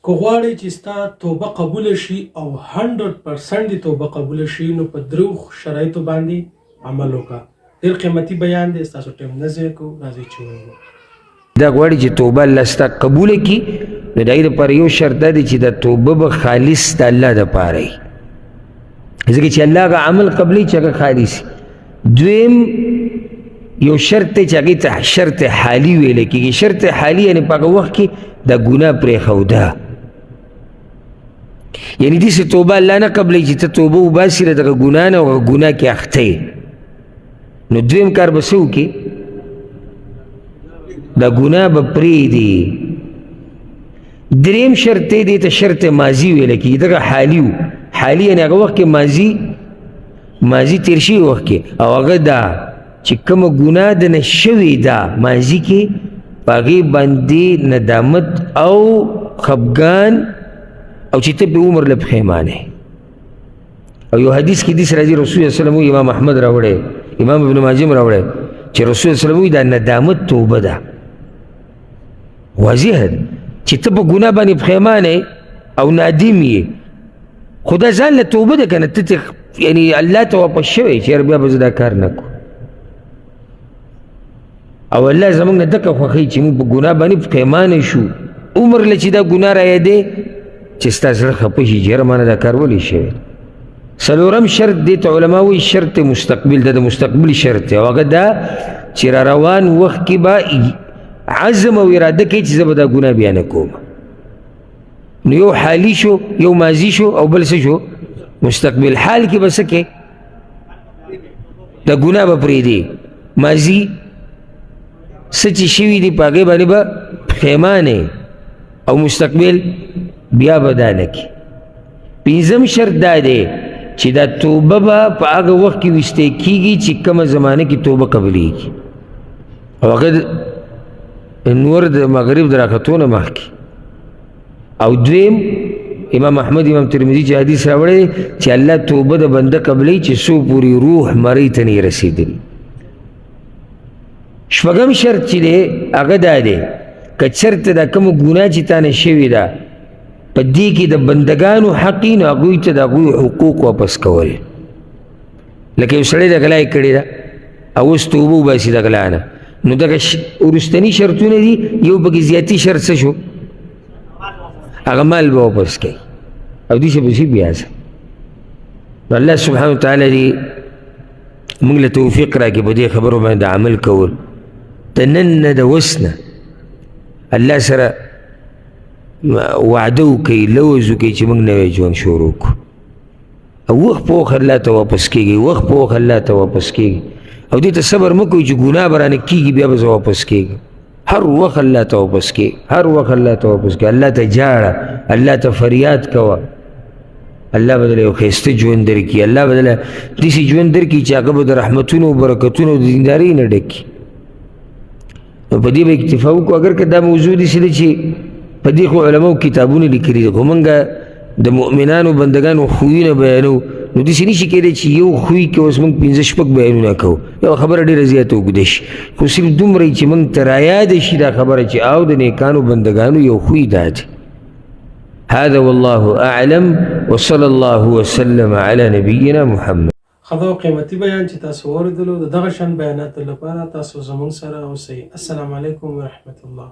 که غواړې چې ستا توبه قبوله شي او 100% دې توبه قبوله شي نو په درو شرایطو باندې عمل وکړه. ډېر قیمتي بیان دی، ستاسو ټایم نه ضایع کوو، راځئ چې ووایو. دا غواړي چې توبه الله ستا قبوله کړي، نو د هغې دپاره یو شرط دا دی چې دا توبه به خالص د الله دپاره وي، ځکه چې الله هغه عمل قبلوي چې هغه خالص وي. دویم یو شرط دی چې هغې ته شرط حالي ویلی کېږي. شرط حالي یعنې په هغه وخت کې دا ګناه پرېښوده، یعنی داسې توبه الله نه قبلوي چې ته توبه وباسي له دغه ګناه نه او هغه ګناه کې اخته یې. نو دویم کار به څه وکړي؟ دا ګناه به پرېږدي. دریم شرط دی، دې ته شرط ماضي ویلی کېږي، دغه حالي و. حالي یعنې هغه وخت کې ماضي تېر شوي وخت کې، او هغه دا چې کومه ګناه دنه شوې ده ماضي کې، په هغې باندې ندامت او خفګان او چې ته په عمر له پښیمانه. او یو حدیث کې داسې راځي، رسول الله صلی الله علیه وسلم امام احمد راوړی، امام ابن ماجه هم راوړی، چې رسول الله صلی الله علیه وسلم دا ندامت توبه ده. واضح ده چې ته په ګناه باندې پښیمانه او نادم یې، خو دا ځان له توبه ده که نه، ته یعنې الله ته واپس شوی چې یاره بیا به زه دا کار نه کړو. او الله زموږ نه دکه خوښوي چې موږ په ګناه باندې پښیمانه شو، عمر له چې دا ګناه رایادې چې ستا زړه خفه شي چې یاره ما نه دا کار ولې شوی. څلورم شرط دې ته علما وایي شرط مستقبل، دا د مستقبل شرط دی، او هغه دا چې را روان وخت کې به عزم او اراده کوي چې زه به دا ګناه بیا نه کوم. نو یو حالي شو، یو ماضي شو، او بل څه شو؟ مستقبل. حال کې به څه کوې؟ دا ګناه به پرېږدي. ماضي څه چې شوي دي په هغې باندې به پښیمانې، او مستقبل بیا به دا نه کړي. پنځم شرط دا دی چې دا توبه به په هغه وخت کې ویستی کېږي چې کومه زمانه کې توبه قبلیږي، او هغه نور د مغرب د راختو نه مخکې. او دویم امام احمد امام ترمذي چې حدیث راوړی چې الله توبه د بنده قبلوي چې څو پورې روح مرۍ ته نه یې رسېدلي. شپږم شرط چې دی هغه دا دی که چېرته دا کومه ګناه چې تا نه شوې ده په دې کې د بندګانو حق وي، نو هغوی ته د هغوی حقوق واپس کول. لکه یو سړی د غلا یې کړې ده او اوس توبه وباسي د غلا نه، نو دغه وروستني شرطونه دي. یو پکې زیاتي شرط څه شو؟ هغه مال به واپس کوي، او داسې به شي بیا څه. نو الله سبحانه وتعالی دې موږ له توفیق راکړي په دې خبرو باندې عمل کول. د نن نه د اوس نه الله سره وعده وکړي، لوز وکړي چې موږ نوی ژوند شروع کړو. او وخت په وخت الله ته واپس کېږي، وخت په وخت الله ته واپس کېږي، او دې ته صبر مه کوئ چې ګناه به رانه کېږي بیا به زه واپس کېږم. هر وخت الله ته واپس کېږي، هر وخت الله ته واپس کېږي. الله ته جاړه، الله ته فریاد کوه، الله به دله یو ښایسته ژوند درکړي. الله به دله داسې ژوند درکړي چې هغه به د رحمتونو او برکتونو او د دیندارۍ نه ډک کړي. نو په دې به اکتفا وکړو. اگر که دا موضوع داسې ده چې په دې خو علماو کتابونه لیکلي دي، خو موږ د مؤمنانو بندګانو خویونه بیانو، نو داسې نه شي کېدی چې یو خوی کې اوس موږ 5-6 بیانونه کوو، یو خبره ډېره زیاته اوږده شي. خو صرف دومره چې موږ ته رایاده شي دا خبره چې او د نیکانو بندګانو یو خوی دا دی. هذا والله اعلم وصلى الله وسلم على نبينا محمد. خدا قیمتي بیان چې تاسو واورېدلو، د دغه شان بیاناتو لپاره تاسو زموږ سره اوسئ. السلام علیکم ورحمة الله.